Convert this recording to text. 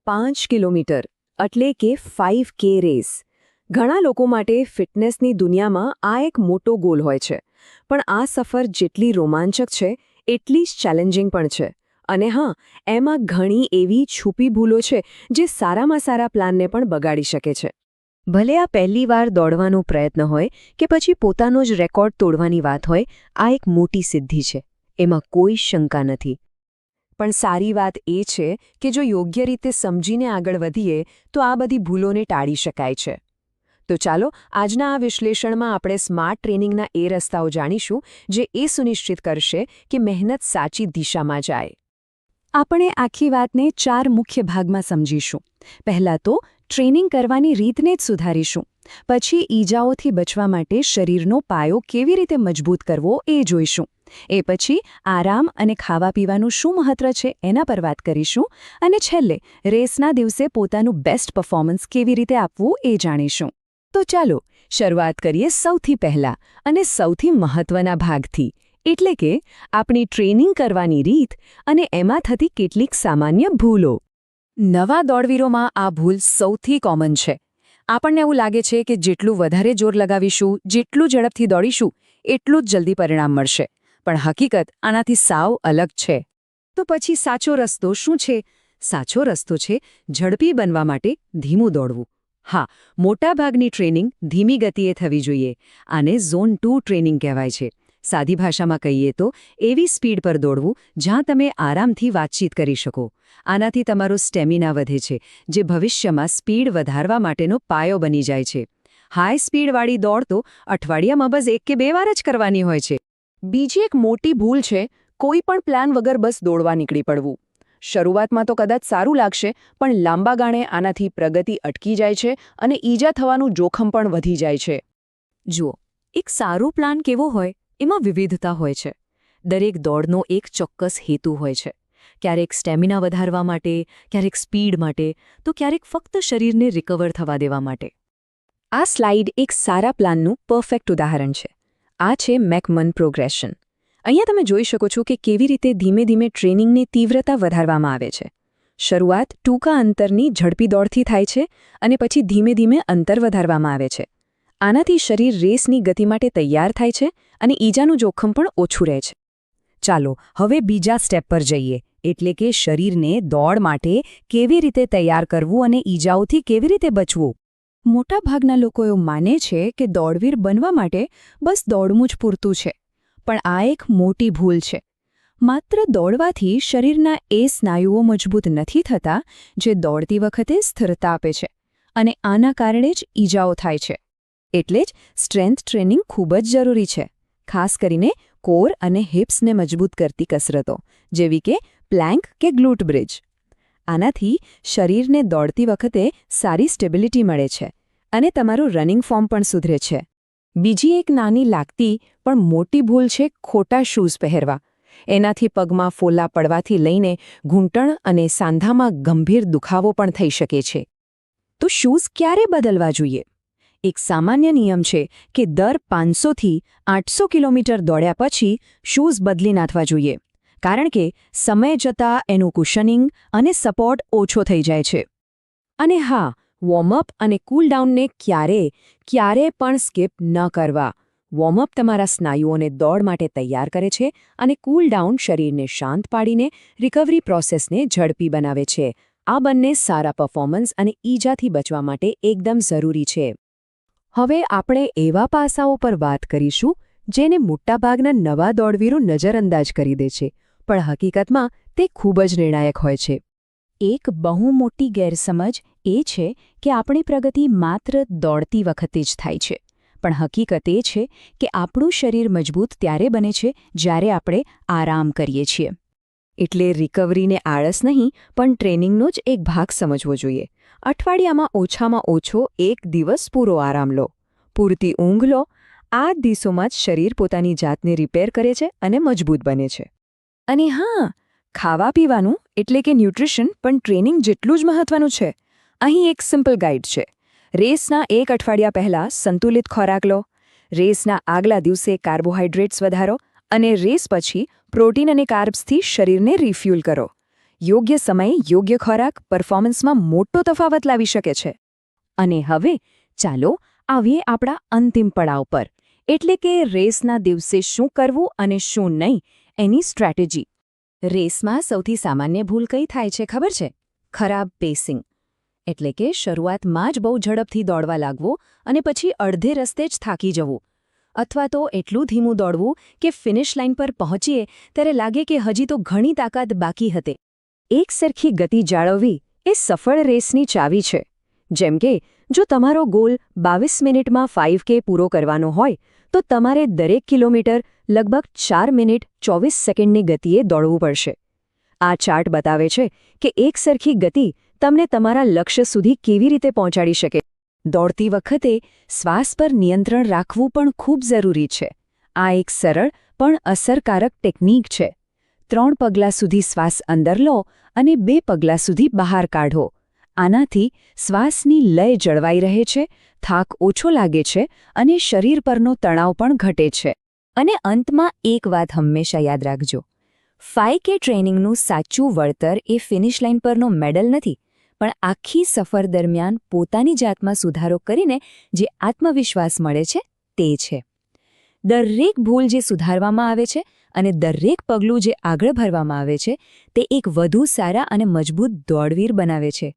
5 kilometre એટલે કે 5K race ઘણા લોકો માટે ફિટનેસની દુનિયામાં આ એક મોટો ગોલ હોય છે પણ આ સફર જેટલી રોમાંચક છે એટલી જ ચેલેન્જિંગ પણ છે અને હા એમાં ઘણી એવી છુપી ભૂલો છે જે સારામાં સારા પ્લાનને પણ બગાડી શકે છે ભલે આ પહેલી વાર દોડવાનો પ્રયત્ન હોય કે પછી પોતાનો જ રેકોર્ડ તોડવાની વાત હોય આ એક મોટી સિદ્ધિ છે એમાં કોઈ શંકા નથી પણ સારી વાત એ છે કે જો યોગ્ય રીતે સમજીને આગળ વધીએ તો આ બધી ભૂલોને ટાળી શકાય છે તો ચાલો આજના આ વિશ્લેષણમાં આપણે સ્માર્ટ ટ્રેનિંગના એ રસ્તાઓ જાણીશું જે એ સુનિશ્ચિત કરશે કે મહેનત સાચી દિશામાં જાય આપણે આખી વાતને 4 મુખ્ય ભાગમાં સમજીશું પહેલાં તો ટ્રેનિંગ કરવાની રીતને જ સુધારીશું પછી ઈજાઓથી બચવા માટે શરીરનો પાયો કેવી રીતે મજબૂત કરવો એ જોઈશું એ પછી આરામ અને ખાવા પીવાનું શું મહત્વ છે એના પર વાત કરીશું અને છેલ્લે રેસના દિવસે પોતાનું બેસ્ટ પરફોર્મન્સ કેવી રીતે આપવું એ જાણીશું તો ચાલો શરૂઆત કરીએ સૌથી પહેલા અને સૌથી મહત્વના ભાગથી એટલે કે આપણી ટ્રેનિંગ કરવાની રીત અને એમાં થતી કેટલીક સામાન્ય ભૂલો નવા દોડવીરોમાં આ ભૂલ સૌથી કોમન છે આપણને એવું લાગે છે કે જેટલું વધારે જોર લગાવીશું જેટલું ઝડપથી દોડીશું એટલું જ જલ્દી પરિણામ મળશે પણ હકીકત આનાથી સાવ અલગ છે તો પછી સાચો રસ્તો શું છે સાચો રસ્તો છે ઝડપી બનવા માટે ધીમું દોડવું હા મોટાભાગની ટ્રેનિંગ ધીમી ગતિએ થવી જોઈએ આને ઝોન 2 ટ્રેનિંગ કહેવાય છે સાદી ભાષામાં કહીએ તો એવી સ્પીડ પર દોડવું જ્યાં તમે આરામથી વાતચીત કરી શકો આનાથી તમારો સ્ટેમિના વધે છે જે ભવિષ્યમાં સ્પીડ વધારવા માટેનો પાયો બની જાય છે હાઈ સ્પીડવાળી દોડ તો અઠવાડિયામાં બસ 1 કે 2 વાર જ કરવાની હોય છે બીજી એક મોટી ભૂલ છે કોઈ પણ પ્લાન વગર બસ દોડવા નીકળી પડવું શરૂઆતમાં તો કદાચ સારું લાગશે પણ લાંબા ગાળે આનાથી પ્રગતિ અટકી જાય છે અને ઈજા થવાનું જોખમ પણ વધી જાય છે જુઓ એક સારો પ્લાન કેવો હોય એમાં વિવિધતા હોય છે દરેક દોડનો એક ચોક્કસ હેતુ હોય છે ક્યારેક સ્ટેમિના વધારવા માટે ક્યારેક સ્પીડ માટે તો ક્યારેક ફક્ત શરીરને રિકવર થવા દેવા માટે આ સ્લાઇડ એક સારા પ્લાનનું પરફેક્ટ ઉદાહરણ છે આ છે મેકમન પ્રોગ્રેશન અહીંયા તમે જોઈ શકો છો કે કેવી રીતે ધીમે ધીમે ટ્રેનિંગની તીવ્રતા વધારવામાં આવે છે શરૂઆત ટૂંકા અંતરની ઝડપી દોડથી થાય છે અને પછી ધીમે ધીમે અંતર વધારવામાં આવે છે આનાથી શરીર રેસની ગતિ માટે તૈયાર થાય છે અને ઈજાનું જોખમ પણ ઓછું રહે છે ચાલો હવે બીજા સ્ટેપ પર જઈએ એટલે કે શરીરને દોડ માટે કેવી રીતે તૈયાર કરવું અને ઈજાઓથી કેવી રીતે બચવું મોટાભાગના લોકો એવું માને છે કે દોડવીર બનવા માટે બસ દોડવું જ પૂરતું છે પણ આ એક મોટી ભૂલ છે માત્ર દોડવાથી શરીરના એ સ્નાયુઓ મજબૂત નથી થતા જે દોડતી વખતે સ્થિરતા આપે છે અને આના કારણે જ ઈજાઓ થાય છે એટલે જ સ્ટ્રેન્થ ટ્રેનિંગ ખૂબ જ જરૂરી છે ખાસ કરીને કોર અને હિપ્સને મજબૂત કરતી કસરતો જેવી કે પ્લેન્ક કે ગ્લૂટ બ્રિજ આનાથી શરીરને દોડતી વખતે સારી સ્ટેબિલિટી મળે છે અને તમારું રનિંગ ફોર્મ પણ સુધરે છે બીજી એક નાની લાગતી પણ મોટી ભૂલ છે ખોટા શૂઝ પહેરવા એનાથી પગમાં ફોલ્લા પડવાથી લઈને ઘૂંટણ અને સાંધામાં ગંભીર દુખાવો પણ થઈ શકે છે તો શૂઝ ક્યારે બદલવા જોઈએ એક સામાન્ય નિયમ છે કે દર 500થી 800 કિલોમીટર દોડ્યા પછી શૂઝ બદલી નાખવા જોઈએ કારણ કે સમય જતાં એનું કુશનિંગ અને સપોર્ટ ઓછો થઈ જાય છે અને હા વોર્મઅપ અને કૂલડાઉનને ક્યારે પણ સ્કીપ ન કરવા વોર્મઅપ તમારા સ્નાયુઓને દોડ માટે તૈયાર કરે છે અને કૂલડાઉન શરીરને શાંત પાડીને રિકવરી પ્રોસેસને ઝડપી બનાવે છે આ બંને સારા પરફોર્મન્સ અને ઈજાથી બચવા માટે એકદમ જરૂરી છે હવે આપણે એવા પાસાઓ પર વાત કરીશું જેને મોટાભાગના નવા દોડવીરો નજરઅંદાજ કરી દે છે પણ હકીકતમાં તે ખૂબ જ નિર્ણાયક હોય છે એક બહુ મોટી ગેરસમજ એ છે કે આપણી પ્રગતિ માત્ર દોડતી વખતે જ થાય છે પણ હકીકત એ છે કે આપણું શરીર મજબૂત ત્યારે બને છે જ્યારે આપણે આરામ કરીએ છીએ એટલે રિકવરીને આળસ નહીં પણ ટ્રેનિંગનો જ એક ભાગ સમજવો જોઈએ અઠવાડિયામાં ઓછામાં ઓછો 1 દિવસ પૂરો આરામ લો પૂરતી ઊંઘ લો આ દિવસોમાં જ શરીર પોતાની જાતને રિપેર કરે છે અને મજબૂત બને છે અને હા ખાવા પીવાનું એટલે કે ન્યુટ્રિશન પણ ટ્રેનિંગ જેટલું જ મહત્વનું છે અહીં એક સિમ્પલ ગાઈડ છે રેસના 1 અઠવાડિયા પહેલાં સંતુલિત ખોરાક લો રેસના આગલા દિવસે કાર્બોહાઈડ્રેટ્સ વધારો અને રેસ પછી પ્રોટીન અને કાર્બ્સથી શરીરને રિફ્યુલ કરો યોગ્ય સમયે યોગ્ય ખોરાક પરફોર્મન્સમાં મોટો તફાવત લાવી શકે છે. અને હવે ચાલો આવીએ આપણા અંતિમ પડાવ પર, એટલે કે રેસના દિવસે શું કરવું અને શું નહીં એની સ્ટ્રેટેજી. રેસમાં સૌથી સામાન્ય ભૂલ કઈ થાય છે ખબર છે? ખરાબ પેસિંગ. એટલે કે શરૂઆતમાં જ બહુ ઝડપથી દોડવા લાગવું અને પછી અડધે રસ્તે જ થાકી જવું. અથવા તો એટલું ધીમું દોડવું કે ફિનિશ લાઇન પર પહોંચીએ ત્યારે લાગે કે હજી તો ઘણી તાકાત બાકી હતી. એકસરખી ગતિ જાળવવી એ સફળ રેસની ચાવી છે. જેમ કે જો તમારો ગોલ 22 મિનિટમાં 5K પૂરો કરવાનો હોય તો તમારે દરેક કિલોમીટર લગભગ 4 મિનિટ 24 સેકન્ડની ગતિએ દોડવું પડશે. આ ચાર્ટ બતાવે છે કે એકસરખી ગતિ તમને તમારા લક્ષ્ય સુધી કેવી રીતે પહોંચાડી શકે. દોડતી વખતે શ્વાસ પર નિયંત્રણ રાખવું પણ ખૂબ જરૂરી છે. આ એક સરળ પણ અસરકારક ટેકનિક છે. 3 પગલાં સુધી શ્વાસ અંદર લો અને 2 પગલાં સુધી બહાર કાઢો. આનાથી શ્વાસની લય જળવાઈ રહે છે, થાક ઓછો લાગે છે અને શરીર પરનો તણાવ પણ ઘટે છે. અને અંતમાં એક વાત હંમેશા યાદ રાખજો. 5K ટ્રેનિંગનું સાચું વળતર એ ફિનિશ લાઇન પરનો મેડલ નથી, પણ આખી સફર દરમિયાન પોતાની જાતમાં સુધારો કરીને જે આત્મવિશ્વાસ મળે છે તે છે. દરેક ભૂલ જે સુધારવામાં આવે છે અને દરેક પગલું જે આગળ ભરવામાં આવે છે તે એક વધુ સારા અને મજબૂત દોડવીર બનાવે છે.